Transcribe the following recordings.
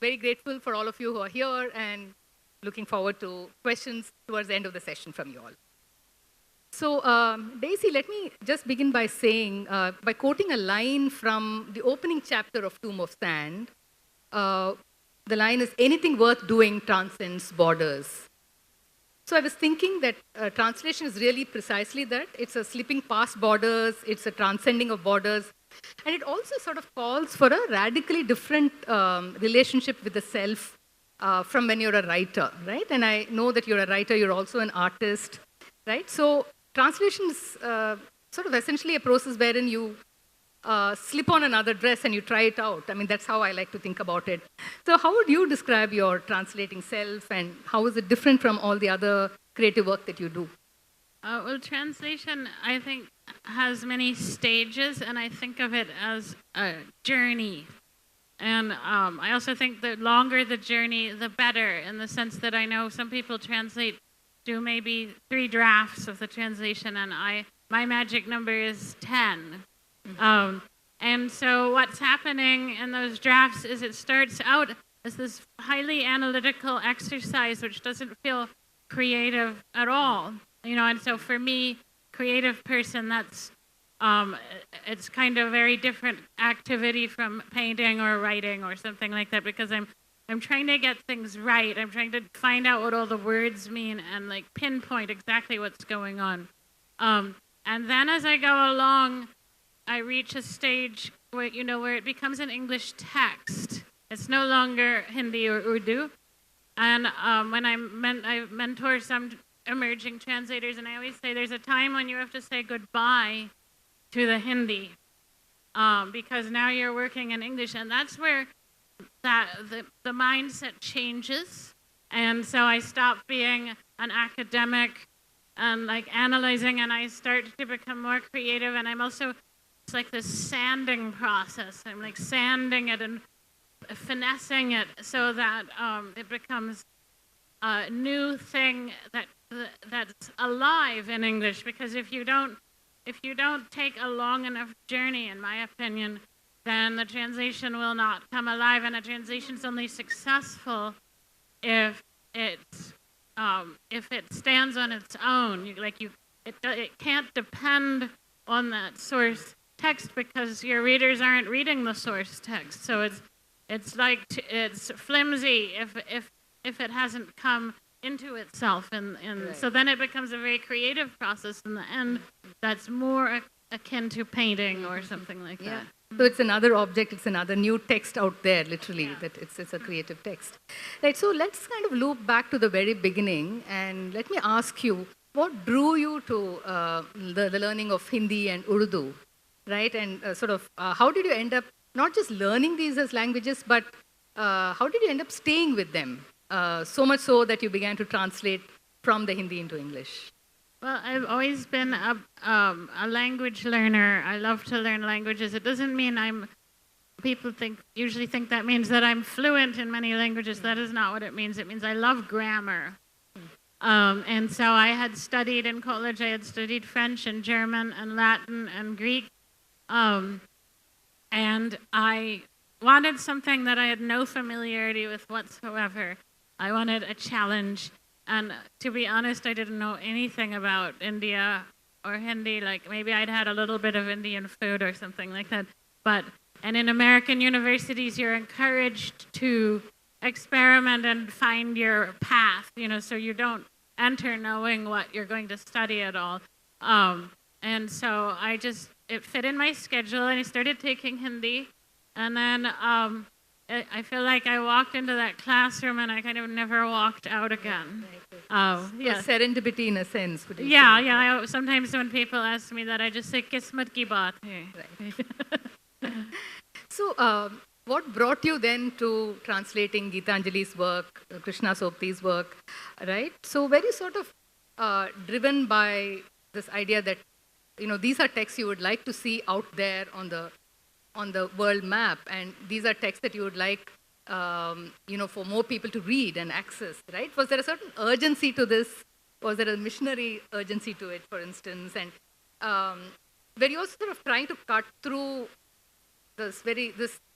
very grateful for all of you who are here and looking forward to questions towards the end of the session from you all. So, Daisy, let me just begin by saying, by quoting a line from the opening chapter of Tomb of Sand. The line is, anything worth doing transcends borders. So I was thinking that translation is really precisely that. It's a slipping past borders, it's a transcending of borders, and it also sort of calls for a radically different relationship with the self from when you're a writer, right? And I know that you're a writer, you're also an artist, right? So translation is sort of essentially a process wherein you slip on another dress and you try it out. I mean, that's how I like to think about it. So how would you describe your translating self, and how is it different from all the other creative work that you do? Well, translation, I think, has many stages, and I think of it as a journey. And I also think the longer the journey, the better, in the sense that I know some people do maybe 3 drafts of the translation, and my magic number is 10. And so what's happening in those drafts is it starts out as this highly analytical exercise which doesn't feel creative at all. And so for me, creative person, that's it's kind of a very different activity from painting or writing or something like that, because I'm trying to get things right. I'm trying to find out what all the words mean and like pinpoint exactly what's going on. And then as I go along, I reach a stage where it becomes an English text. It's no longer Hindi or Urdu. And when I mentor some emerging translators, and I always say there's a time when you have to say goodbye to the Hindi, because now you're working in English, and that's where the mindset changes. And so I stop being an academic and like analyzing, and I start to become more creative. And I'm also, it's like this sanding process. I'm like sanding it and finessing it so that it becomes a new thing that's alive in English. Because if you don't take a long enough journey, in my opinion, then the translation will not come alive. And a translation's only successful if it stands on its own. It can't depend on that source text, because your readers aren't reading the source text. So it's flimsy if it hasn't come into itself, and right. So then it becomes a very creative process in the end that's more akin to painting or something like that. So it's another object, it's another new text out there, literally, that it's a creative text. Right, so let's kind of loop back to the very beginning, and let me ask you, what drew you to the learning of Hindi and Urdu? Right, and how did you end up not just learning these as languages, but how did you end up staying with them? So much so that you began to translate from the Hindi into English. Well, I've always been a language learner. I love to learn languages. It doesn't mean people usually think that means that I'm fluent in many languages. That is not what it means. It means I love grammar. And so I had studied in college, I had studied French and German and Latin and Greek. And I wanted something that I had no familiarity with whatsoever. I wanted a challenge. And to be honest, I didn't know anything about India or Hindi. Like maybe I'd had a little bit of Indian food or something like that. And in American universities, you're encouraged to experiment and find your path, so you don't enter knowing what you're going to study at all. And so it fit in my schedule, and I started taking Hindi. And then I feel like I walked into that classroom and I kind of never walked out again. Yes. Serendipity in a sense. Yeah. Sometimes when people ask me that, I just say, Kismat ki baat hai. Right. So what brought you then to translating Geetanjali's work, Krishna Sobti's work, right? So very sort of driven by this idea that, these are texts you would like to see out there on the world map, and these are texts that you would like, for more people to read and access, right? Was there a certain urgency to this? Was there a missionary urgency to it, for instance? And were you also sort of trying to cut through this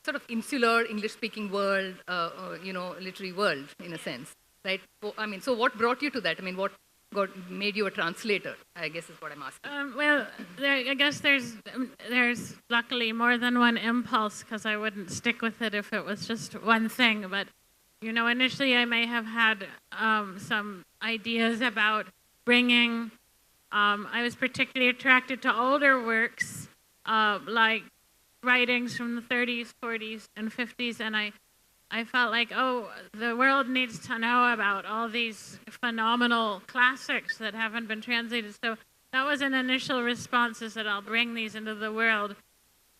sort of insular English-speaking world, literary world in a sense, right? I mean, so what brought you to that? I mean, what made you a translator, I guess is what I'm asking. Well, I guess there's luckily more than one impulse, because I wouldn't stick with it if it was just one thing. But, initially I may have had some ideas about bringing, I was particularly attracted to older works, like writings from the 30s, 40s, and 50s, and I felt like, the world needs to know about all these phenomenal classics that haven't been translated. So that was an initial response, is that I'll bring these into the world.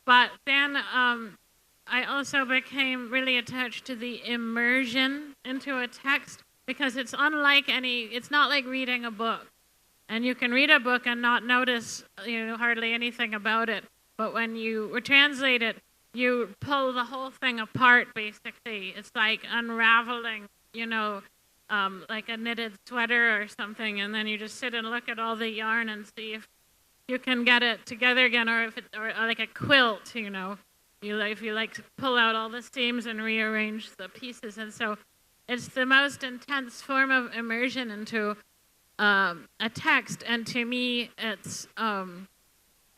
But then I also became really attached to the immersion into a text, because it's not like reading a book. And you can read a book and not notice hardly anything about it. But when you translate it, you pull the whole thing apart, basically. It's like unraveling, like a knitted sweater or something, and then you just sit and look at all the yarn and see if you can get it together again, or like a quilt, if you pull out all the seams and rearrange the pieces. And so it's the most intense form of immersion into a text, and to me, it's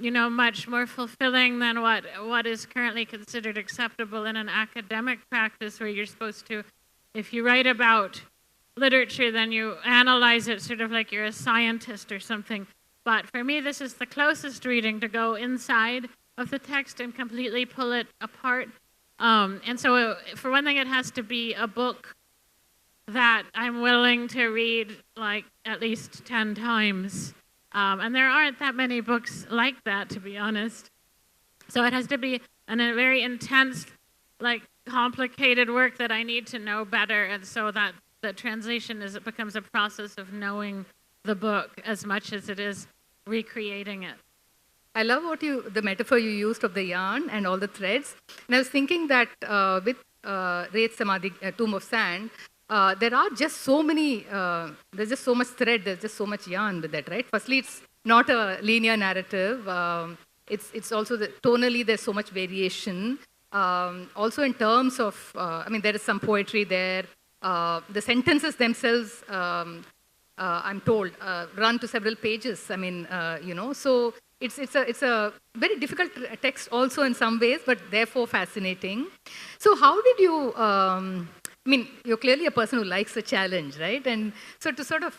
much more fulfilling than what is currently considered acceptable in an academic practice, where you're supposed to, if you write about literature, then you analyze it sort of like you're a scientist or something. But for me, this is the closest reading, to go inside of the text and completely pull it apart. And so for one thing, it has to be a book that I'm willing to read like at least 10 times. And there aren't that many books like that, to be honest. So it has to be a very intense, complicated work that I need to know better. And so that the translation it becomes a process of knowing the book as much as it is recreating it. I love the metaphor you used of the yarn and all the threads. And I was thinking that with Reth Samadhi, Tomb of Sand, there are just so many, there's just so much thread, there's just so much yarn with that, right? Firstly, it's not a linear narrative. It's also, tonally, there's so much variation. Also in terms of, there is some poetry there. The sentences themselves, I'm told, run to several pages. So it's a very difficult text also in some ways, but therefore fascinating. So how did you, you're clearly a person who likes a challenge, right? And so to sort of,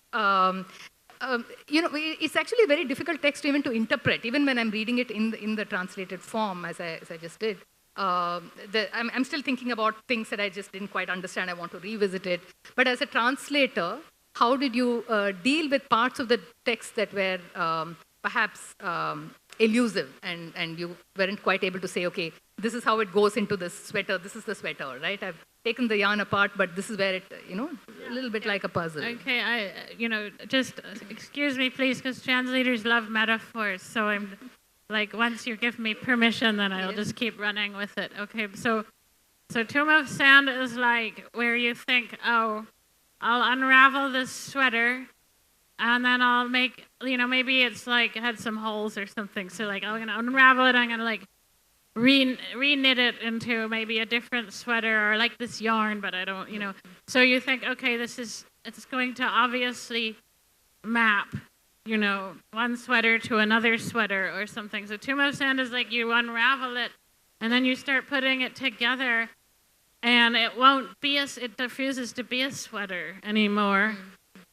it's actually a very difficult text even to interpret, even when I'm reading it in the translated form, as I just did. I'm still thinking about things that I just didn't quite understand. I want to revisit it. But as a translator, how did you deal with parts of the text that were perhaps elusive, and you weren't quite able to say, okay, this is how it goes into this sweater, this is the sweater, right? I've taken the yarn apart, but this is where it, a little bit like a puzzle. Okay, just excuse me, please, because translators love metaphors. So I'm once you give me permission, then I'll just keep running with it. Okay, so Tomb of Sand is like where you think, oh, I'll unravel this sweater, and then I'll make, maybe it's it had some holes or something. So I'm going to unravel it, I'm going to re-knit it into maybe a different sweater, or this yarn, but I don't, So you think, okay, it's going to obviously map, one sweater to another sweater or something. So Tomb of Sand is you unravel it, and then you start putting it together, and it refuses to be a sweater anymore.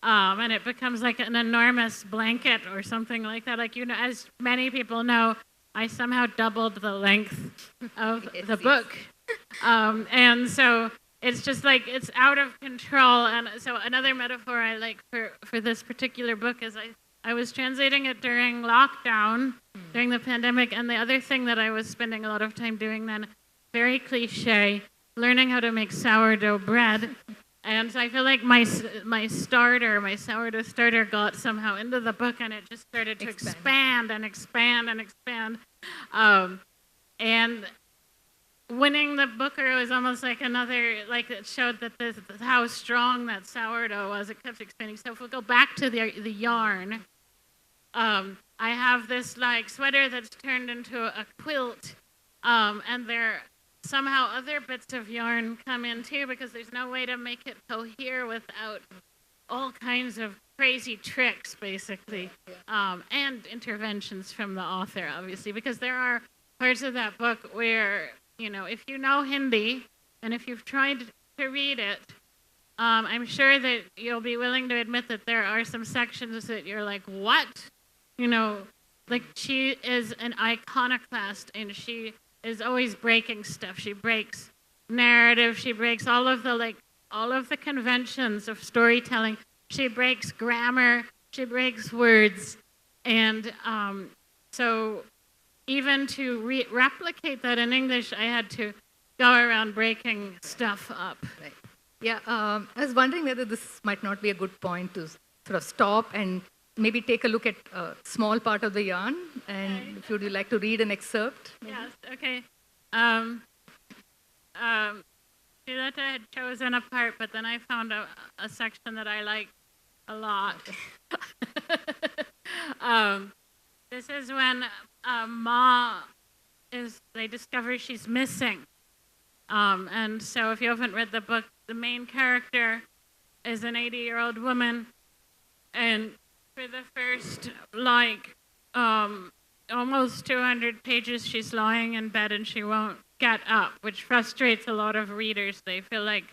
And it becomes an enormous blanket or something like that. As many people know, I somehow doubled the length of the book. And so it's just it's out of control. And so another metaphor I like for this particular book is I was translating it during lockdown, during the pandemic. And the other thing that I was spending a lot of time doing then, very cliche, learning how to make sourdough bread. And so I feel like my sourdough starter got somehow into the book, and it just started to expand and expand and expand. And winning the Booker was almost it showed that how strong that sourdough was. It kept expanding. So if we go back to the yarn, I have this sweater that's turned into a quilt, and somehow other bits of yarn come in too, because there's no way to make it cohere without all kinds of crazy tricks, basically, and interventions from the author, obviously, because there are parts of that book where, if you know Hindi and if you've tried to read it, I'm sure that you'll be willing to admit that there are some sections that you're like, what? Like she is an iconoclast and she is always breaking stuff. She breaks narrative. She breaks all of the conventions of storytelling. She breaks grammar. She breaks words. And so even to replicate that in English, I had to go around breaking stuff up. Right. Yeah, I was wondering whether this might not be a good point to sort of stop and maybe take a look at a small part of the yarn. And Okay. if you'd like to read an excerpt. Maybe? Yes, okay. Srilata had chosen a part, but then I found a section that I liked a lot. This is when they discover she's missing. And so if you haven't read the book, the main character is an 80-year-old woman, and for the first, almost 200 pages, she's lying in bed and she won't get up, which frustrates a lot of readers. They feel like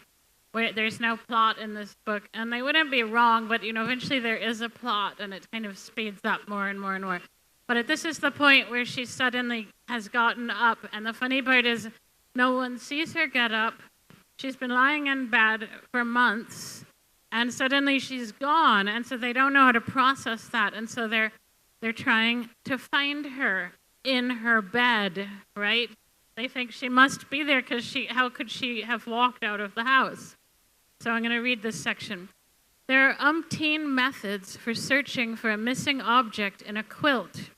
there's no plot in this book, and they wouldn't be wrong, but eventually there is a plot, and it kind of speeds up more and more and more. But this is the point where she suddenly has gotten up, and the funny part is no one sees her get up. She's been lying in bed for months, and suddenly she's gone, and so they don't know how to process that, and so they're trying to find her in her bed, right? They think she must be there because how could she have walked out of the house? So I'm going to read this section. There are umpteen methods for searching for a missing object in a quilt.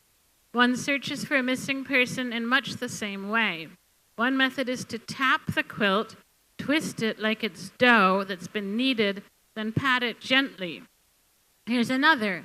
One searches for a missing person in much the same way. One method is to tap the quilt, twist it like it's dough that's been kneaded, then pat it gently. Here's another.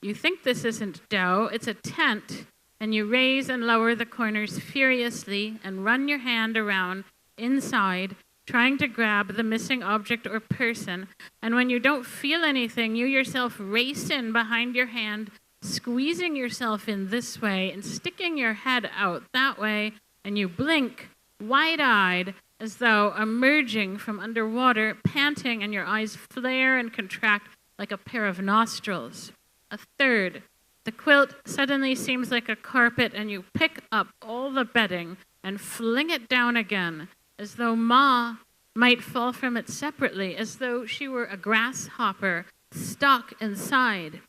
You think this isn't dough, it's a tent, and you raise and lower the corners furiously and run your hand around inside, trying to grab the missing object or person, and when you don't feel anything, you yourself race in behind your hand, squeezing yourself in this way and sticking your head out that way, and you blink, wide-eyed, as though emerging from underwater, panting, and your eyes flare and contract like a pair of nostrils. A third, the quilt suddenly seems like a carpet, and you pick up all the bedding and fling it down again, as though Ma might fall from it separately, as though she were a grasshopper stuck inside.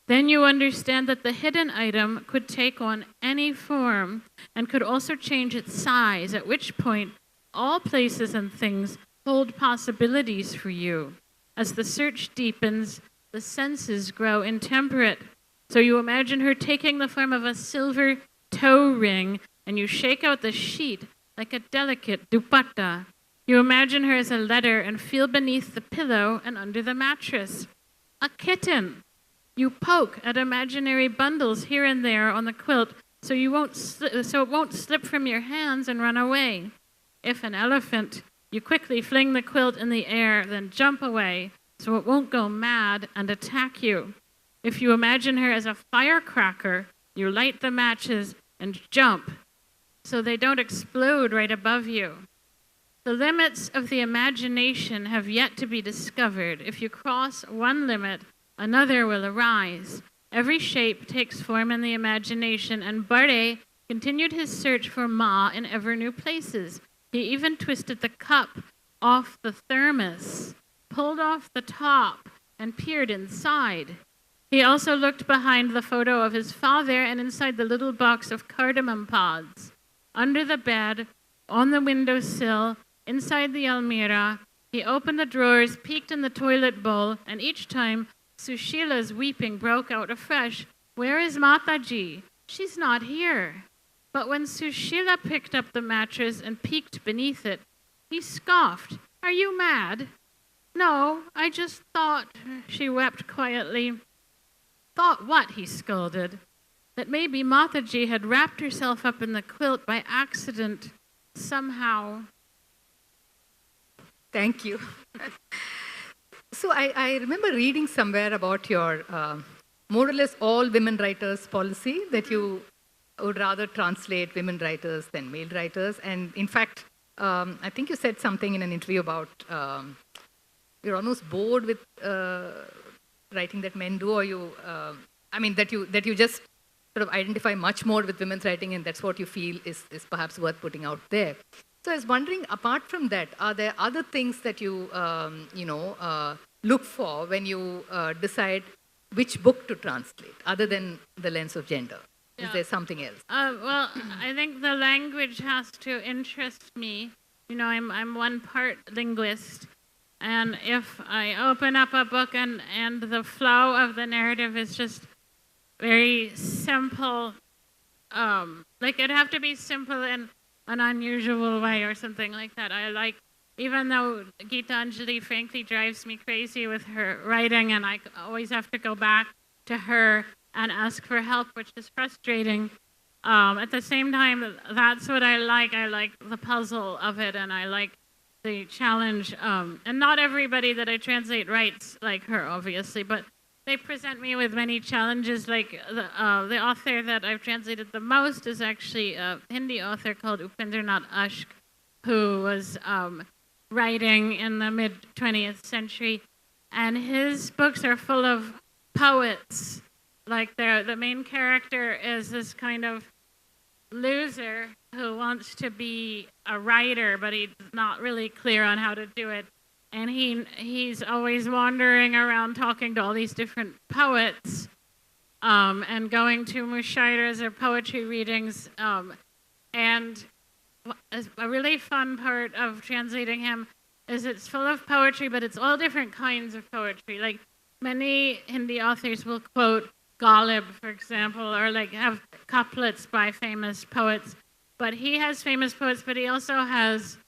Then you understand that the hidden item could take on any form and could also change its size, at which point all places and things hold possibilities for you. As the search deepens, the senses grow intemperate. So you imagine her taking the form of a silver toe ring, and you shake out the sheet like a delicate dupatta. You imagine her as a letter and feel beneath the pillow and under the mattress. A kitten. You poke at imaginary bundles here and there on the quilt so it won't slip from your hands and run away. If an elephant, you quickly fling the quilt in the air, then jump away so it won't go mad and attack you. If you imagine her as a firecracker, you light the matches and jump so they don't explode right above you. The limits of the imagination have yet to be discovered. If you cross one limit, another will arise. Every shape takes form in the imagination, and Bare continued his search for Ma in ever new places. He even twisted the cup off the thermos, pulled off the top, and peered inside. He also looked behind the photo of his father and inside the little box of cardamom pods. Under the bed, on the windowsill, inside the almirah, he opened the drawers, peeked in the toilet bowl, and each time Sushila's weeping broke out afresh. Where is Mataji? She's not here. But when Sushila picked up the mattress and peeked beneath it, he scoffed. Are you mad? No, I just thought, she wept quietly. Thought what? He scolded. That maybe Mataji had wrapped herself up in the quilt by accident. somehow. Thank you. So I remember reading somewhere about your more or less all women writers policy, that you would rather translate women writers than male writers. And in fact, I think you said something in an interview about you're almost bored with writing that men do, or you, I mean, that you just sort of identify much more with women's writing, and that's what you feel is perhaps worth putting out there. So I was wondering, apart from that, are there other things that you, look for when you decide which book to translate, other than the lens of gender? Yeah. Is there something else? Well, I think the language has to interest me. I'm one part linguist, and if I open up a book and the flow of the narrative is just very simple, like it'd have to be simple in an unusual way or something like that. I like, even though Geetanjali frankly drives me crazy with her writing, and I always have to go back to her and ask for help, which is frustrating. At the same time, that's what I like. I like the puzzle of it, and I like the challenge. And not everybody that I translate writes like her, obviously, but they present me with many challenges. Like the author that I've translated the most is actually a Hindi author called Upendranath Ashk, who was writing in the mid-20th century. And his books are full of poets. Like the main character is this kind of loser who wants to be a writer, but he's not really clear on how to do it. And he's always wandering around talking to all these different poets and going to mushairas or poetry readings. And a really fun part of translating him is it's full of poetry, but it's all different kinds of poetry. Like many Hindi authors will quote Ghalib, for example, or like have couplets by famous poets. But he has famous poets, but he also has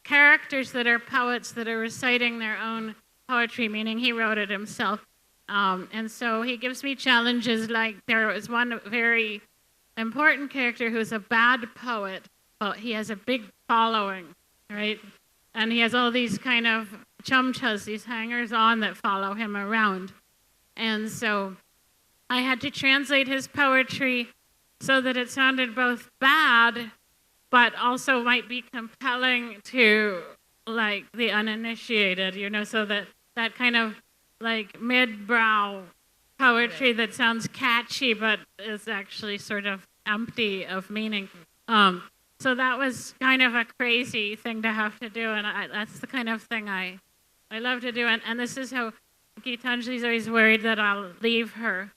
characters that are poets that are reciting their own poetry, meaning he wrote it himself. And so he gives me challenges, like there was one very important character who's a bad poet, but he has a big following, right? And he has all these kind of chamchas, these hangers-on that follow him around. And so I had to translate his poetry so that it sounded both bad, but also might be compelling to like the uninitiated, so that kind of like mid-brow poetry that sounds catchy but is actually sort of empty of meaning. So that was kind of a crazy thing to have to do, and that's the kind of thing I love to do. And this is how Geetanjali's always worried that I'll leave her,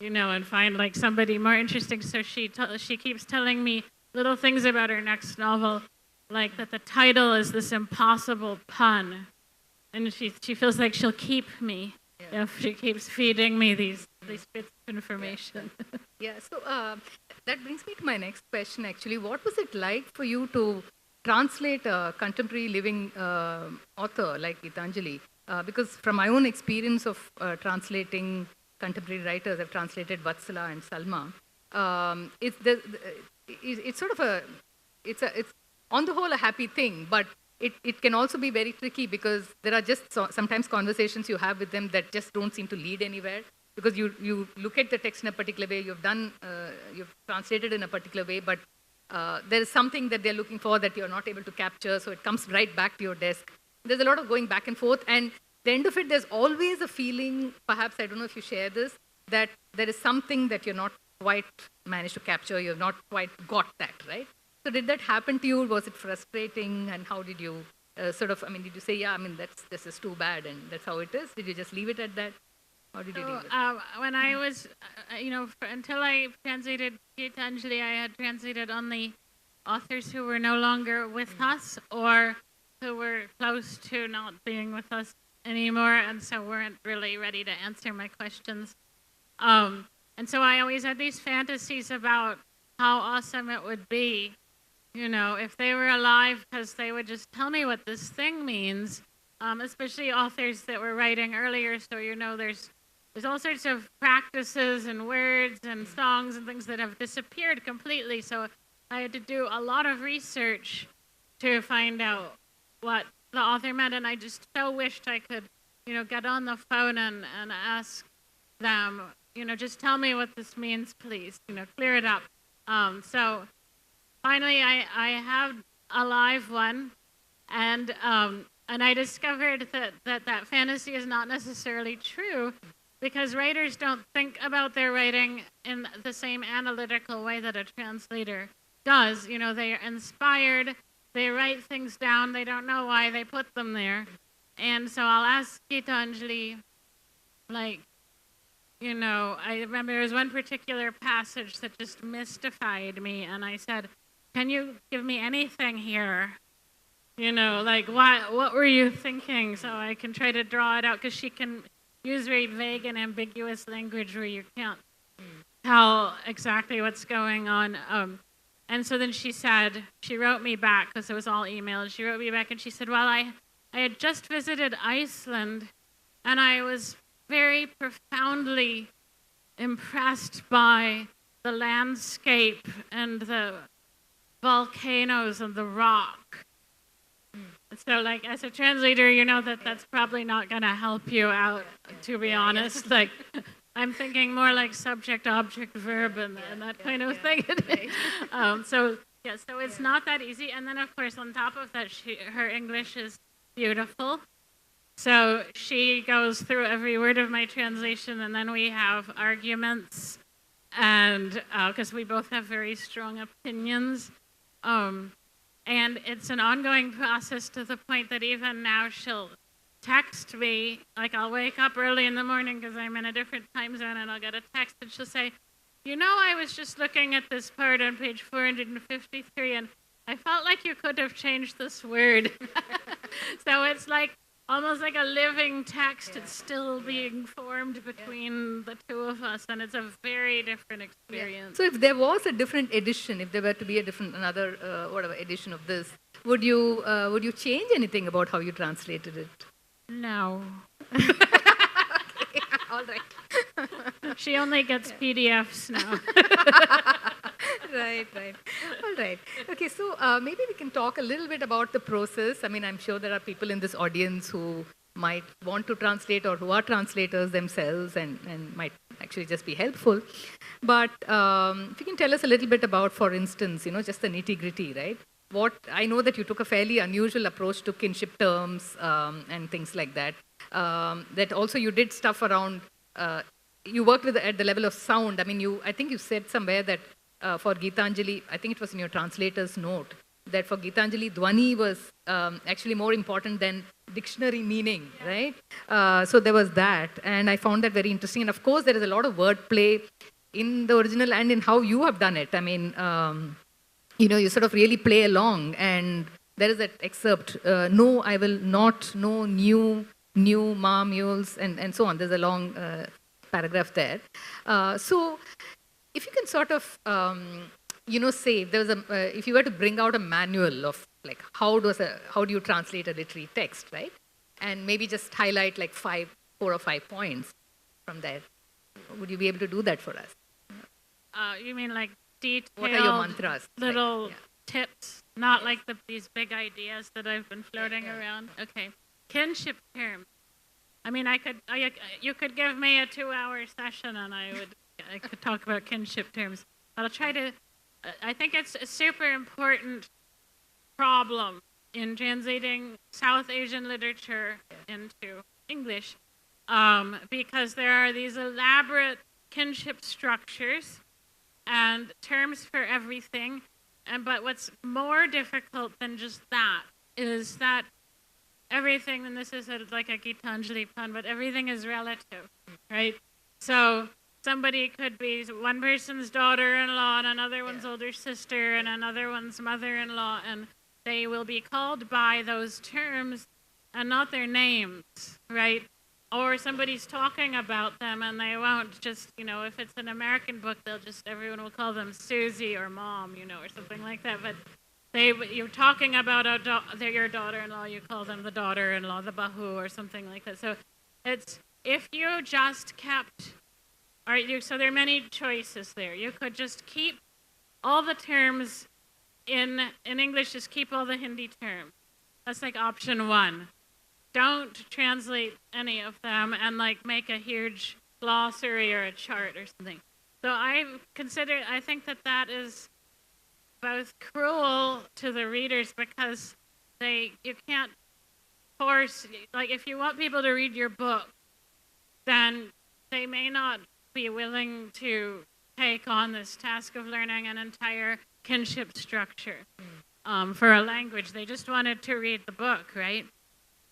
and find like somebody more interesting. So she keeps telling me little things about her next novel, like that the title is this impossible pun, and she feels like she'll keep me if she keeps feeding me these bits of information. Yeah, so that brings me to my next question, actually. What was it like for you to translate a contemporary living author like Geetanjali? Because from my own experience of translating contemporary writers, I've translated Vatsala and Salma. It's sort of it's on the whole a happy thing, but it can also be very tricky because there are just sometimes conversations you have with them that just don't seem to lead anywhere, because you look at the text in a particular way, you've translated in a particular way, but there is something that they're looking for that you're not able to capture, so it comes right back to your desk. There's a lot of going back and forth, and at the end of it, there's always a feeling, perhaps, I don't know if you share this, that there is something that you're not quite managed to capture, you've not quite got that, right? So did that happen to you? Was it frustrating? And how did you did you say, yeah, this is too bad and that's how it is? Did you just leave it at that? How did you deal with it? When I was, until I translated Geetanjali, I had translated only authors who were no longer with us or who were close to not being with us anymore, and so weren't really ready to answer my questions. And so I always had these fantasies about how awesome it would be, if they were alive, because they would just tell me what this thing means, especially authors that were writing earlier. So, there's all sorts of practices and words and songs and things that have disappeared completely. So I had to do a lot of research to find out what the author meant, and I just so wished I could, get on the phone and ask them, just tell me what this means, please, clear it up. So finally, I have a live one, and I discovered that fantasy is not necessarily true, because writers don't think about their writing in the same analytical way that a translator does. They are inspired, they write things down, they don't know why they put them there. And so I'll ask Geetanjali, I remember there was one particular passage that just mystified me, and I said, can you give me anything here? What were you thinking? So I can try to draw it out, because she can use very vague and ambiguous language where you can't tell exactly what's going on. And so then she wrote me back, because it was all emailed. She wrote me back and she said, well, I had just visited Iceland, and I was very profoundly impressed by the landscape and the volcanoes and the rock. So, as a translator, that's probably not going to help you out, to be honest. I'm thinking more like subject, object, verb, and that kind of thing. So it's not that easy. And then, of course, on top of that, her English is beautiful. So she goes through every word of my translation, and then we have arguments, and because we both have very strong opinions. And it's an ongoing process, to the point that even now she'll text me, I'll wake up early in the morning because I'm in a different time zone, and I'll get a text, and she'll say, I was just looking at this part on page 453, and I felt like you could have changed this word. So it's almost like a living text. It's still being formed between the two of us, and it's a very different experience. So if there was a different edition, if there were to be another edition of this, would you change anything about how you translated it? No. Okay, all right. She only gets PDFs now. Right. All right. Okay, so maybe we can talk a little bit about the process. I mean, I'm sure there are people in this audience who might want to translate, or who are translators themselves, and might actually just be helpful. But if you can tell us a little bit about, for instance, just the nitty-gritty, right? I know that you took a fairly unusual approach to kinship terms and things like that. That also you did stuff around, you worked at the level of sound. I mean, I think you said somewhere that for Geetanjali, I think it was in your translator's note, that for Geetanjali, Dhwani was actually more important than dictionary meaning, right? So there was that, and I found that very interesting. And of course, there is a lot of wordplay in the original and in how you have done it. I mean, you sort of really play along, and there is that excerpt, no, I will not, no, new, ma, mules, and so on. There's a long paragraph there. So if you can sort of, say, if you were to bring out a manual of how do you translate a literary text, right? And maybe just highlight 4 or 5 points from there. Would you be able to do that for us? You mean detailed, what are your mantras? little tips, not these big ideas that I've been floating around? Okay. Kinship terms. I mean, you could give me a 2-hour session, and I could talk about kinship terms. But I'll try to. I think it's a super important problem in translating South Asian literature into English, because there are these elaborate kinship structures and terms for everything. But what's more difficult than just that is that everything, and this is like a Geetanjali pun, but everything is relative, right? So somebody could be one person's daughter-in-law and another one's older sister and another one's mother-in-law, and they will be called by those terms and not their names, right? Or somebody's talking about them, and they won't just, if it's an American book, everyone will call them Susie or Mom, or something like that. But you're talking about your daughter-in-law, you call them the daughter-in-law, the bahu, or something like that. So if you just kept, so there are many choices there. You could just keep all the terms in English, just keep all the Hindi terms. That's like option one. Don't translate any of them and like make a huge glossary or a chart or something. So I think that is both cruel to the readers because you can't force, like if you want people to read your book, then they may not be willing to take on this task of learning an entire kinship structure for a language. They just wanted to read the book, right?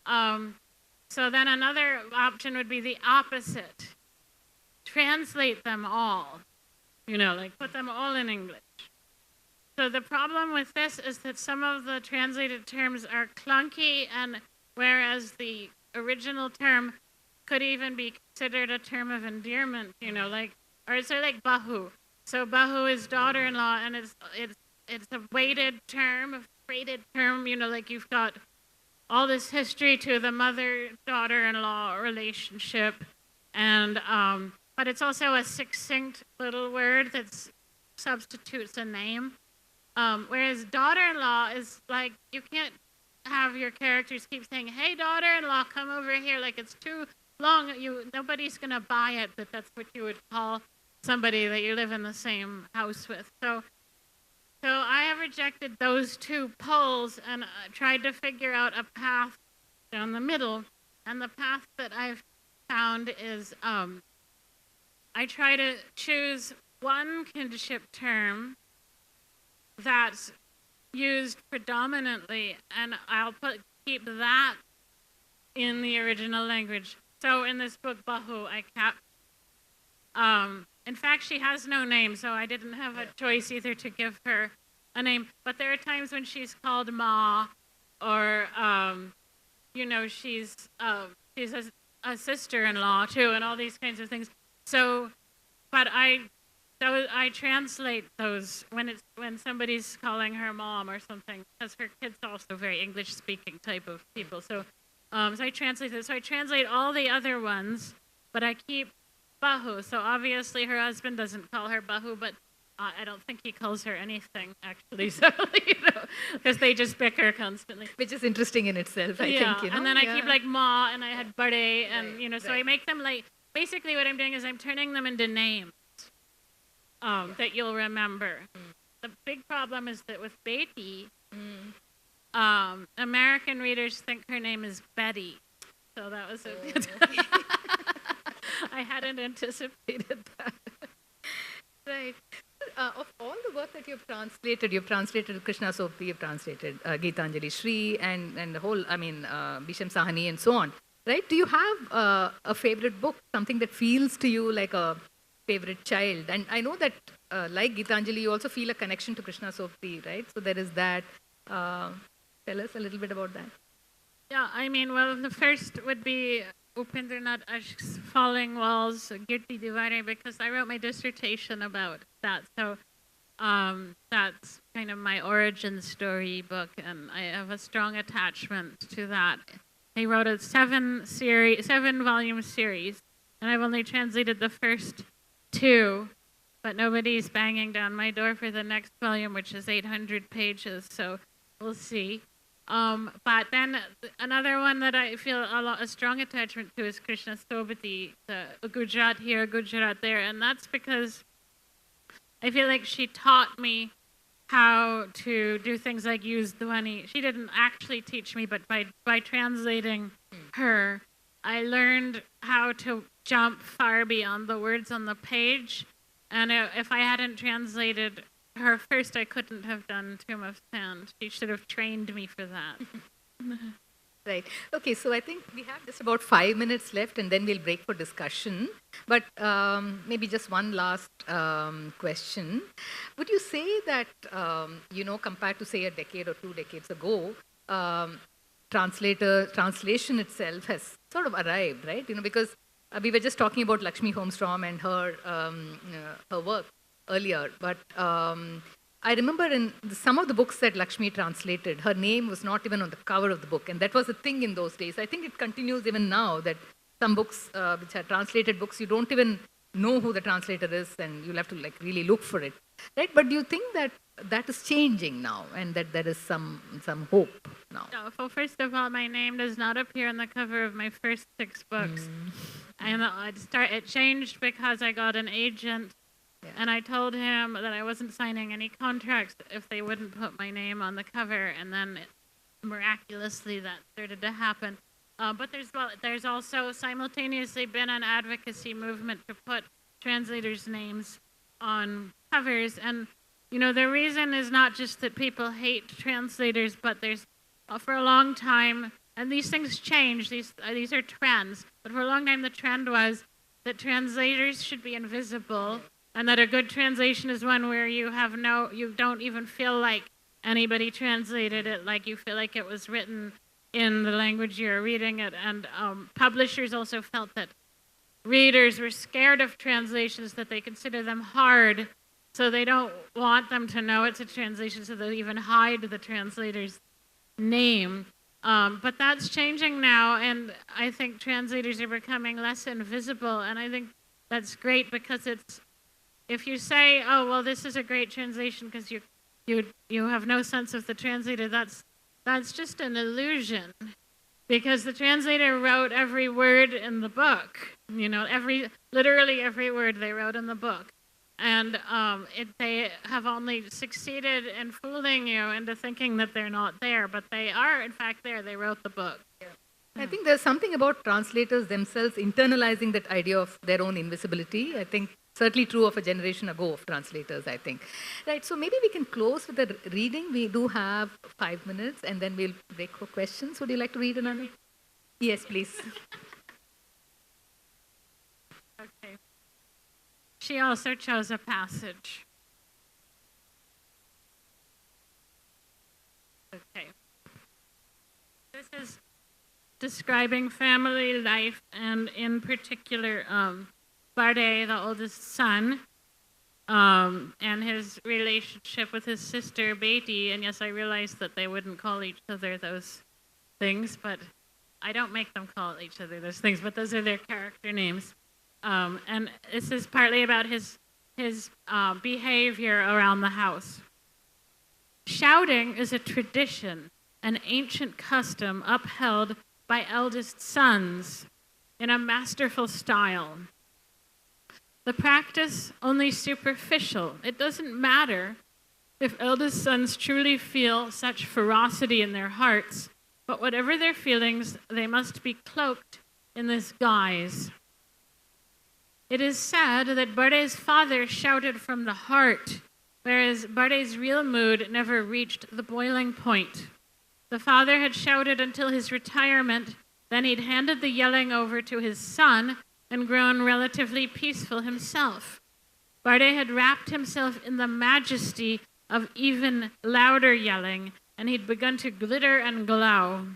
So then another option would be the opposite. Translate them all, like put them all in English. So the problem with this is that some of the translated terms are clunky, and whereas the original term could even be considered a term of endearment, or say like bahu. So bahu is daughter-in-law, and it's a weighted term, a freighted term, like you've got all this history to the mother-daughter-in-law relationship, and but it's also a succinct little word that substitutes a name. Whereas daughter-in-law is like, you can't have your characters keep saying, hey, daughter-in-law, come over here. Like, it's too long. Nobody's going to buy it, but that's what you would call somebody that you live in the same house with. So I have rejected those two poles and tried to figure out a path down the middle. And the path that I've found is I try to choose one kinship term that's used predominantly, and I'll keep that in the original language. So in this book, Bahu, I kept. In fact, she has no name, so I didn't have a choice either to give her a name. But there are times when she's called Ma, or she's a sister-in-law too, and all these kinds of things. So, but I translate those when somebody's calling her mom or something, because her kid's also very English-speaking type of people. So I translate this. So I translate all the other ones, but I keep Bahu. So obviously her husband doesn't call her Bahu, but I don't think he calls her anything, actually. So, because they just bicker constantly. Which is interesting in itself, I think. And then I keep like Ma, and I had Bade, and so I make them like, basically what I'm doing is I'm turning them into names that you'll remember. The big problem is that with Beti, American readers think her name is Betty. So that was I hadn't anticipated that. Right. Of all the work that you've translated Krishna Sobti, you've translated Geetanjali, Shree, and the whole, Bhisham, Sahni, and so on. Right? Do you have a favorite book, something that feels to you like a favorite child? And I know that, like Geetanjali, you also feel a connection to Krishna Sobti, right? So there is that. Tell us a little bit about that. Yeah, well, the first would be Upendranath Ashk's Falling Walls, Girti Diware, because I wrote my dissertation about that. So that's kind of my origin story book, and I have a strong attachment to that. He wrote a 7-volume series, and I've only translated the first 2, but nobody's banging down my door for the next volume, which is 800 pages, so we'll see. But then another one that I feel a strong attachment to is Krishna Sobti, the Gujarat Here, Gujarat There, and that's because I feel like she taught me how to do things like use dhwani. She didn't actually teach me, but by translating her, I learned how to jump far beyond the words on the page. And if I hadn't translated her first, I couldn't have done Tomb of Sand. She should have trained me for that. Right. Okay, so I think we have just about 5 minutes left, and then we'll break for discussion. But maybe just one last question. Would you say that, compared to, say, a decade or 2 decades ago, translation itself has sort of arrived, right? Because we were just talking about Lakshmi Holmstrom and her work earlier, but I remember in some of the books that Lakshmi translated, her name was not even on the cover of the book, and that was a thing in those days. I think it continues even now, that some books which are translated books, you don't even know who the translator is, and you'll have to really look for it, right? But do you think that that is changing now, and that there is some hope now. No, well, first of all, my name does not appear on the cover of my first 6 books. And it changed because I got an agent, and I told him that I wasn't signing any contracts if they wouldn't put my name on the cover, and then miraculously that started to happen. But there's also simultaneously been an advocacy movement to put translators' names on covers, and the reason is not just that people hate translators, but there's for a long time, and these things change, these are trends, but for a long time the trend was that translators should be invisible, and that a good translation is one where you don't even feel like anybody translated it, like you feel like it was written in the language you're reading it. And publishers also felt that readers were scared of translations, that they consider them hard, so they don't want them to know it's a translation, so they even hide the translator's name. But that's changing now, and I think translators are becoming less invisible, and I think that's great, because if you say, oh, well, this is a great translation because you have no sense of the translator, that's just an illusion, because the translator wrote every word in the book, literally every word they wrote in the book. And they have only succeeded in fooling you into thinking that they're not there, but they are, in fact, there. They wrote the book. Yeah. I think there's something about translators themselves internalizing that idea of their own invisibility. I think certainly true of a generation ago of translators, I think. Right, so maybe we can close with the reading. We do have 5 minutes, and then we'll break for questions. Would you like to read another? Yes, please. Okay. She also chose a passage. Okay. This is describing family life, and in particular, Barde, the oldest son, and his relationship with his sister, Beti. And yes, I realize that they wouldn't call each other those things, but I don't make them call each other those things, but those are their character names. And this is partly about his behavior around the house. Shouting is a tradition, an ancient custom upheld by eldest sons in a masterful style. The practice only superficial. It doesn't matter if eldest sons truly feel such ferocity in their hearts, but whatever their feelings, they must be cloaked in this guise. It is said that Barde's father shouted from the heart, whereas Barde's real mood never reached the boiling point. The father had shouted until his retirement, then he'd handed the yelling over to his son and grown relatively peaceful himself. Barde had wrapped himself in the majesty of even louder yelling, and he'd begun to glitter and glow.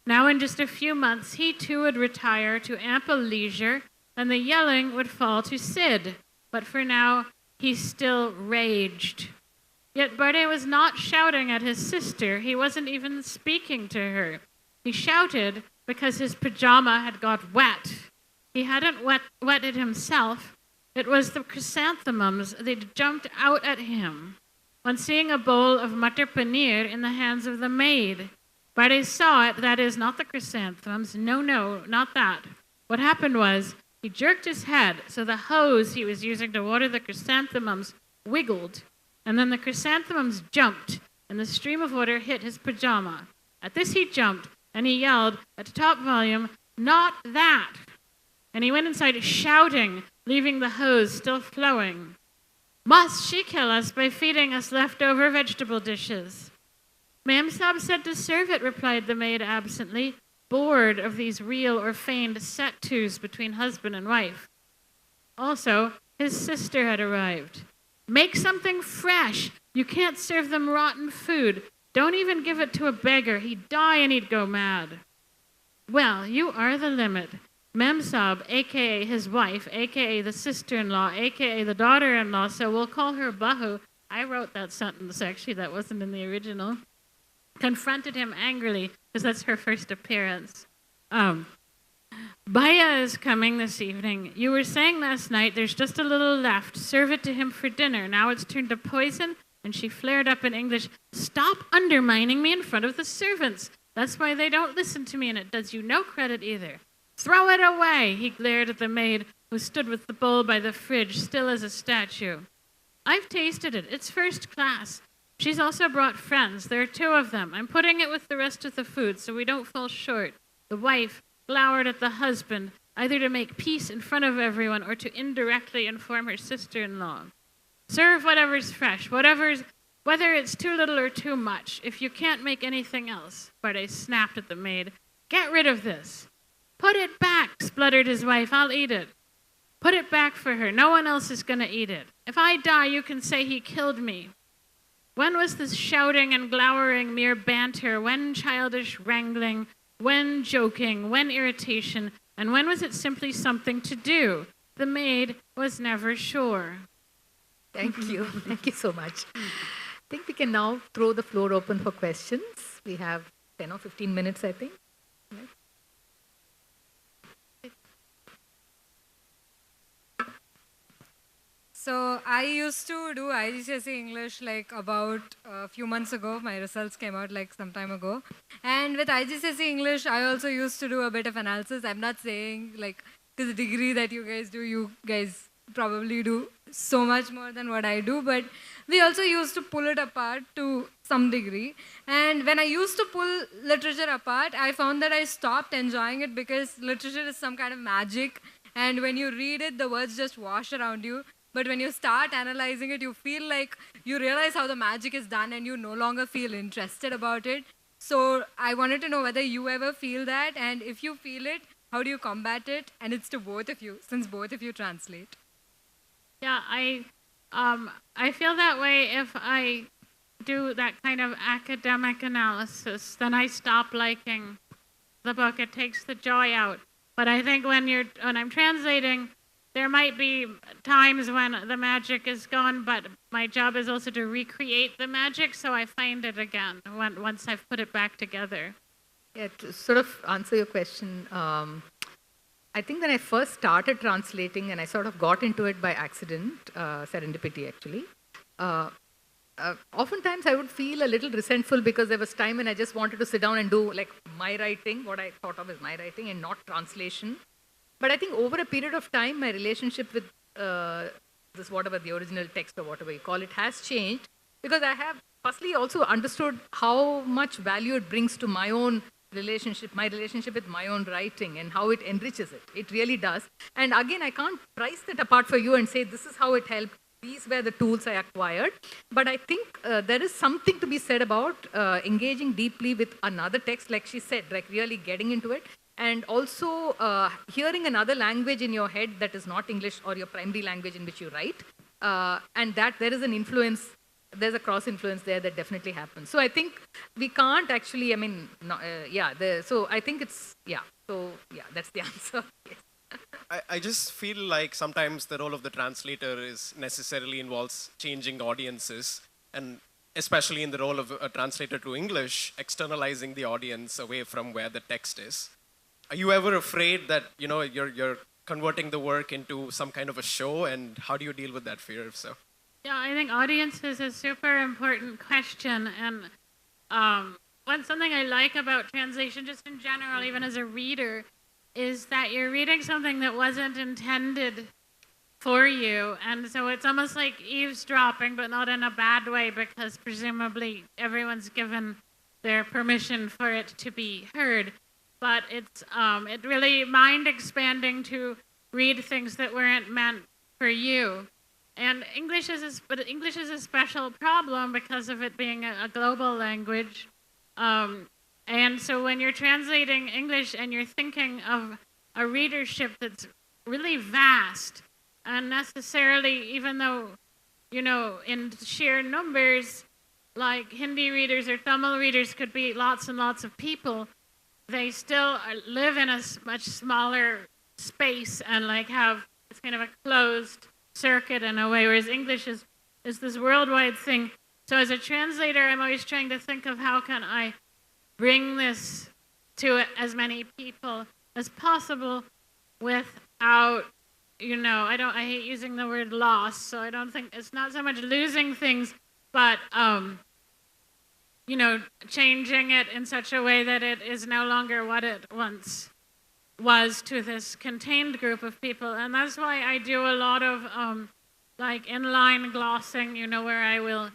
Now in just a few months, he too would retire to ample leisure, and the yelling would fall to Sid. But for now, he still raged. Yet Barde was not shouting at his sister. He wasn't even speaking to her. He shouted because his pajama had got wet. He hadn't wetted himself. It was the chrysanthemums. They'd jumped out at him. On seeing a bowl of matar paneer in the hands of the maid, Barde saw it, that is, not the chrysanthemums. No, not that. What happened was, he jerked his head, so the hose he was using to water the chrysanthemums wiggled, and then the chrysanthemums jumped, and the stream of water hit his pajama. At this he jumped, and he yelled at top volume, "Not that!" And he went inside shouting, leaving the hose still flowing. Must she kill us by feeding us leftover vegetable dishes? Ma'am Sab said to serve it, replied the maid absently, bored of these real or feigned set-tos between husband and wife. Also, his sister had arrived. Make something fresh. You can't serve them rotten food. Don't even give it to a beggar. He'd die and he'd go mad. Well, you are the limit. Mem Sab, a.k.a. his wife, a.k.a. the sister-in-law, a.k.a. the daughter-in-law, so we'll call her Bahu. I wrote that sentence, actually. That wasn't in the original. Confronted him angrily, because that's her first appearance. Baya is coming this evening. You were saying last night there's just a little left. Serve it to him for dinner. Now it's turned to poison, And she flared up in English, "Stop undermining me in front of the servants. That's why they don't listen to me, and it does you no credit either." "Throw it away," he glared at the maid, who stood with the bowl by the fridge, still as a statue. "I've tasted it. It's first class. She's also brought friends. There are 2 of them. I'm putting it with the rest of the food so we don't fall short." The wife glowered at the husband, either to make peace in front of everyone or to indirectly inform her sister-in-law. "Serve whatever's fresh, whether it's too little or too much. If you can't make anything else," Bade snapped at the maid. "Get rid of this." "Put it back," spluttered his wife. "I'll eat it." "Put it back for her. No one else is going to eat it. If I die, you can say he killed me." When was this shouting and glowering mere banter? When childish wrangling? When joking? When irritation? And when was it simply something to do? The maid was never sure. Thank you. Thank you so much. I think we can now throw the floor open for questions. We have 10 or 15 minutes, I think. Right? So I used to do IGCSE English like about a few months ago. My results came out like some time ago. And with IGCSE English, I also used to do a bit of analysis. I'm not saying like to the degree that you guys probably do so much more than what I do, but we also used to pull it apart to some degree. And when I used to pull literature apart, I found that I stopped enjoying it because literature is some kind of magic. And when you read it, the words just wash around you. But when you start analyzing it, you feel like you realize how the magic is done and you no longer feel interested about it. So I wanted to know whether you ever feel that, and if you feel it, how do you combat it? And it's to both of you, since both of you translate. Yeah, I feel that way if I do that kind of academic analysis. Then I stop liking the book. It takes the joy out. But I think when I'm translating, there might be times when the magic is gone, but my job is also to recreate the magic, so I find it again once I've put it back together. Yeah, to sort of answer your question, I think when I first started translating, and I sort of got into it by accident, serendipity actually, oftentimes I would feel a little resentful because there was time when I just wanted to sit down and do like my writing, what I thought of as my writing, and not translation. But I think over a period of time, my relationship with this, whatever the original text or whatever you call it, has changed, because I have firstly also understood how much value it brings to my own relationship with my own writing, and how it enriches it. It really does. And again, I can't price that apart for you and say this is how it helped. These were the tools I acquired. But I think there is something to be said about engaging deeply with another text, like she said, like really getting into it. And also hearing another language in your head that is not English or your primary language in which you write. And that there is an influence, there's a cross-influence there that definitely happens. So I think we can't actually, so I think it's, that's the answer. Yes. I just feel like sometimes the role of the translator is necessarily involves changing audiences, and especially in the role of a translator to English, externalizing the audience away from where the text is. Are you ever afraid that you're converting the work into some kind of a show, and how do you deal with that fear, if so? Yeah, I think audience is a super important question, and something I like about translation, just in general, even as a reader, is that you're reading something that wasn't intended for you, and so it's almost like eavesdropping, but not in a bad way, because presumably everyone's given their permission for it to be heard. But it's it really mind expanding to read things that weren't meant for you. And English is a special problem because of it being a global language. And so when you're translating English and you're thinking of a readership that's really vast, and necessarily, even though, in sheer numbers, like Hindi readers or Tamil readers could be lots and lots of people, they still live in a much smaller space and it's kind of a closed circuit in a way, whereas English is this worldwide thing. So as a translator, I'm always trying to think of how can I bring this to as many people as possible without, I hate using the word loss, so I don't think it's not so much losing things, but changing it in such a way that it is no longer what it once was to this contained group of people. And that's why I do a lot of like inline glossing, where I will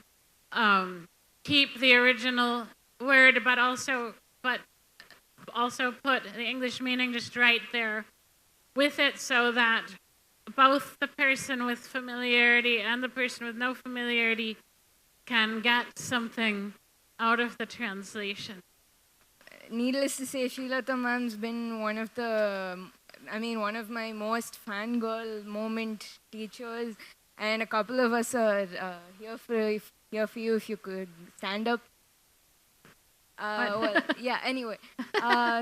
keep the original word, but also put the English meaning just right there with it, so that both the person with familiarity and the person with no familiarity can get something out of the translation. Needless to say, Srilata ma'am's been one of my most fangirl moment teachers, and a couple of us are here for you if you could stand up. Anyway.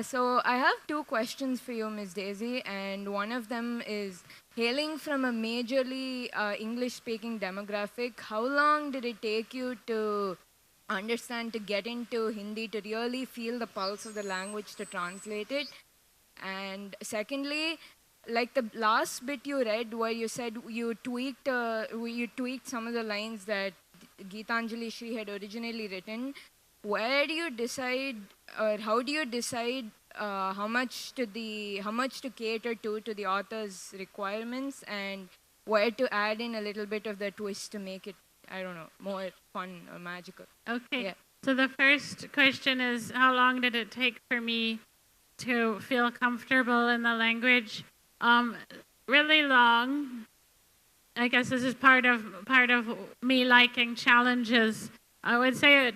So I have two questions for you, Ms. Daisy, and one of them is, hailing from a majorly English-speaking demographic, how long did it take you to understand, to get into Hindi, to really feel the pulse of the language, to translate it? And secondly, like the last bit you read where you said you tweaked some of the lines that Geetanjali Shree had originally written, where do you decide, or how do you decide how much to cater to the author's requirements, and where to add in a little bit of the twist to make it, I don't know, more fun or magical? Okay. Yeah. So the first question is, how long did it take for me to feel comfortable in the language? Really long. I guess this is part of me liking challenges. I would say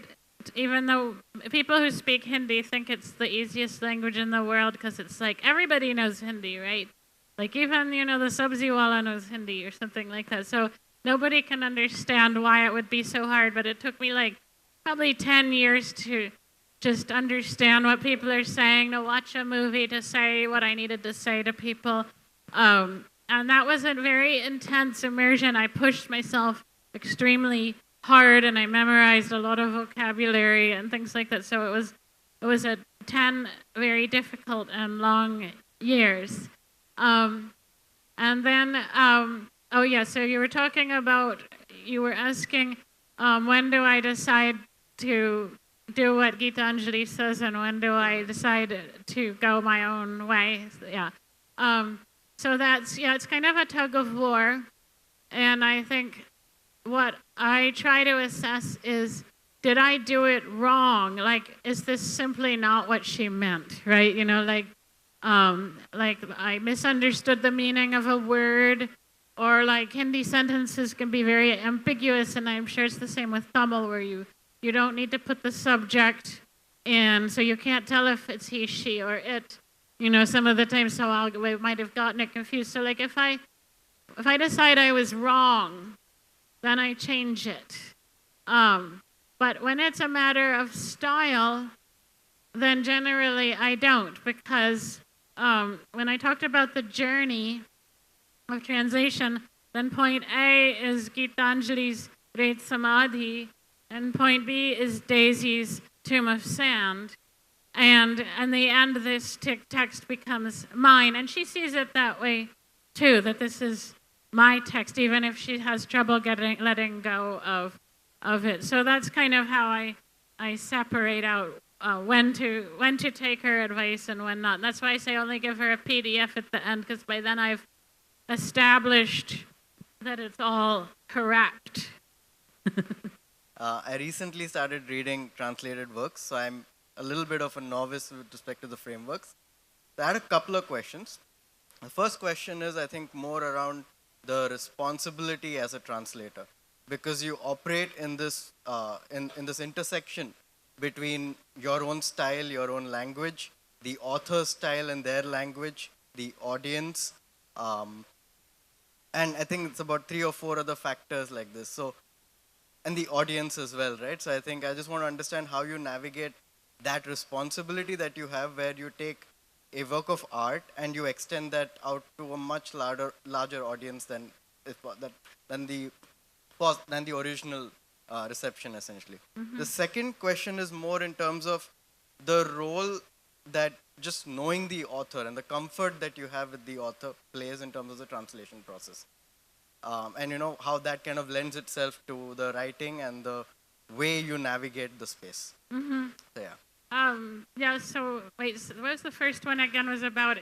even though people who speak Hindi think it's the easiest language in the world because it's like everybody knows Hindi, right? Like even, the sabzi wala knows Hindi or something like that. So nobody can understand why it would be so hard, but it took me like probably 10 years to just understand what people are saying, to watch a movie, to say what I needed to say to people. And that was a very intense immersion. I pushed myself extremely hard, and I memorized a lot of vocabulary and things like that. So it was 10 very difficult and long years. And then, so you were asking, when do I decide to do what Geetanjali says, and when do I decide to go my own way? Yeah. So it's kind of a tug of war. And I think what I try to assess is, did I do it wrong? Like, is this simply not what she meant, right? Like I misunderstood the meaning of a word, or like Hindi sentences can be very ambiguous, and I'm sure it's the same with Tamil, where you don't need to put the subject in, so you can't tell if it's he, she, or it, some of the time, so I might have gotten it confused. So like if I decide I was wrong, then I change it. But when it's a matter of style, then generally I don't, because when I talked about the journey of translation, then point A is Geetanjali's Great Samadhi, and point B is Daisy's Tomb of Sand. And in the end, this text becomes mine. And she sees it that way, too, that this is my text, even if she has trouble letting go of it. So that's kind of how I separate out when to take her advice and when not. And that's why I say only give her a PDF at the end, because by then I've established that it's all correct. I recently started reading translated works, so I'm a little bit of a novice with respect to the frameworks. So I had a couple of questions. The first question is, I think, more around the responsibility as a translator, because you operate in this in this intersection between your own style, your own language, the author's style and their language, the audience, and I think it's about 3 or 4 other factors like this. So, and the audience as well, right? So I think I just want to understand how you navigate that responsibility that you have, where you take a work of art and you extend that out to a much larger audience than the original reception, essentially. Mm-hmm. The second question is more in terms of the role that just knowing the author and the comfort that you have with the author plays in terms of the translation process. and how that kind of lends itself to the writing and the way you navigate the space. Mm-hmm. So yeah. Yeah, so wait, so what was the first one again was about?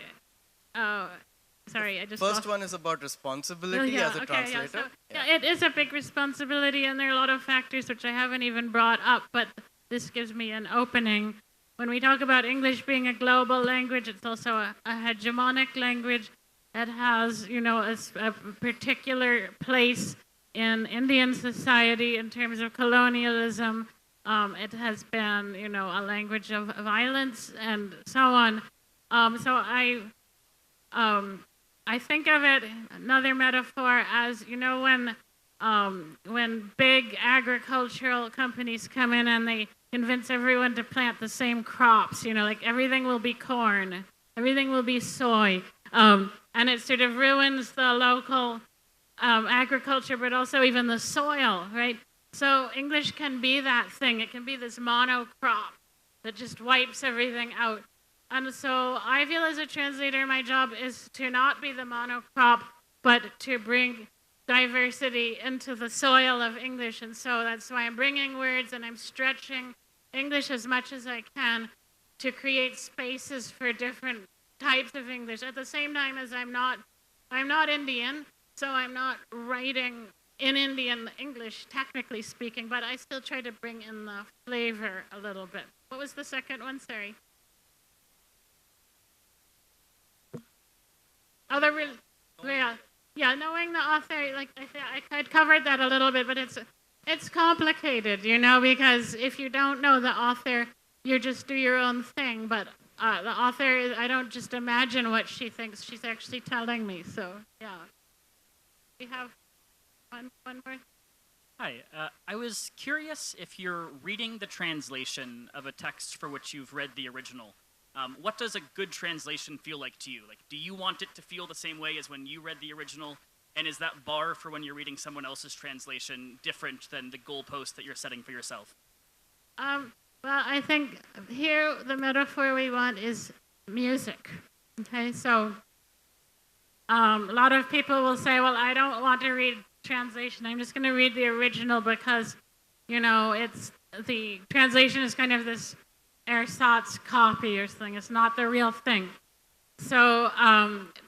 Sorry, I just First lost. one is about responsibility as a translator. Yeah, it is a big responsibility, and there are a lot of factors which I haven't even brought up, but this gives me an opening. When we talk about English being a global language, it's also a hegemonic language that has, a particular place in Indian society in terms of colonialism. It has been, a language of violence and so on. So I think of it, another metaphor, as, when big agricultural companies come in and they convince everyone to plant the same crops, like everything will be corn, everything will be soy, and it sort of ruins the local agriculture, but also even the soil, right? So English can be that thing. It can be this monocrop that just wipes everything out. And so I feel as a translator, my job is to not be the monocrop, but to bring diversity into the soil of English. And so that's why I'm bringing words and I'm stretching English as much as I can to create spaces for different types of English. At the same time as I'm not Indian, so I'm not writing in Indian English, technically speaking, but I still try to bring in the flavor a little bit. What was the second one? Sorry. Oh, yeah, knowing the author, like I covered that a little bit, but it's complicated, because if you don't know the author, you just do your own thing. But the author, I don't just imagine what she thinks; she's actually telling me. So yeah, we have one more. Hi, I was curious if you're reading the translation of a text for which you've read the original. What does a good translation feel like to you? Like, do you want it to feel the same way as when you read the original? And is that bar for when you're reading someone else's translation different than the goalpost that you're setting for yourself? Well, I think here the metaphor we want is music. Okay, so a lot of people will say, well, I don't want to read translation. I'm just going to read the original because, it's the translation is kind of this ersatz copy or something. It's not the real thing. So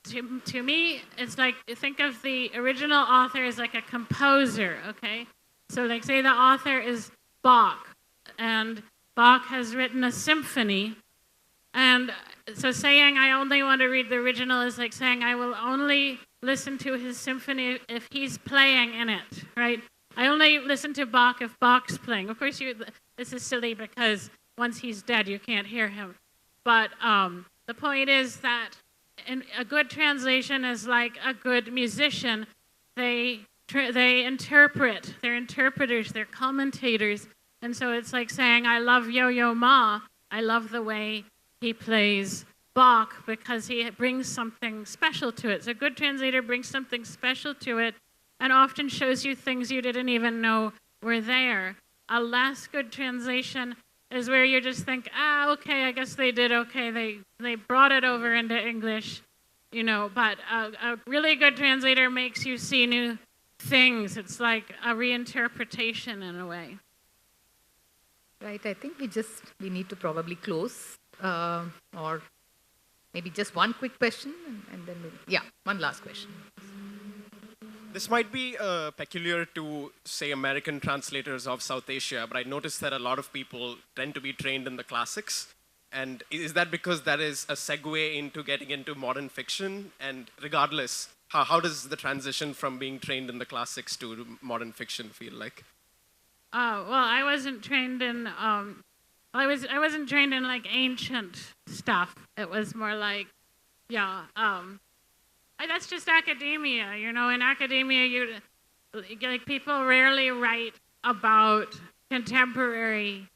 to me, it's like, think of the original author as like a composer, okay? So like say the author is Bach, and Bach has written a symphony, and so saying I only want to read the original is like saying I will only listen to his symphony if he's playing in it, right? I only listen to Bach if Bach's playing. Of course, this is silly because once he's dead, you can't hear him. But the point is that a good translation is like a good musician. They interpret. They're interpreters. They're commentators. And so it's like saying, I love Yo-Yo Ma. I love the way he plays Bach because he brings something special to it. So a good translator brings something special to it and often shows you things you didn't even know were there. A less good translation is where you just think, okay, I guess they did okay. They brought it over into English, but a really good translator makes you see new things. It's like a reinterpretation in a way. Right, I think we need to probably close, or maybe just one quick question, and then one last question. This might be peculiar to, say, American translators of South Asia, but I noticed that a lot of people tend to be trained in the classics. And is that because that is a segue into getting into modern fiction? And regardless, how does the transition from being trained in the classics to modern fiction feel like? Well, I wasn't trained in. I wasn't trained in like ancient stuff. It was more like, that's just academia, In academia, people rarely write about contemporary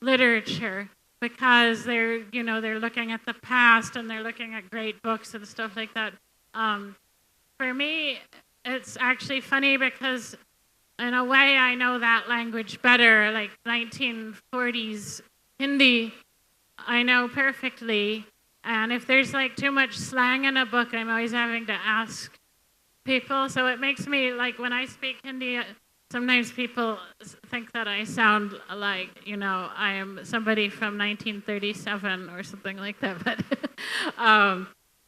literature because they're looking at the past and they're looking at great books and stuff like that. For me, it's actually funny because in a way I know that language better, like 1940s Hindi, I know perfectly. And if there's like too much slang in a book, I'm always having to ask people. So it makes me, like, when I speak Hindi, sometimes people think that I sound like, I am somebody from 1937 or something like that. But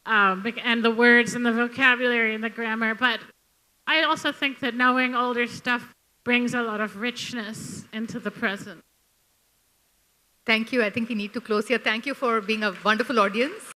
and the words and the vocabulary and the grammar. But I also think that knowing older stuff brings a lot of richness into the present. Thank you. I think we need to close here. Thank you for being a wonderful audience.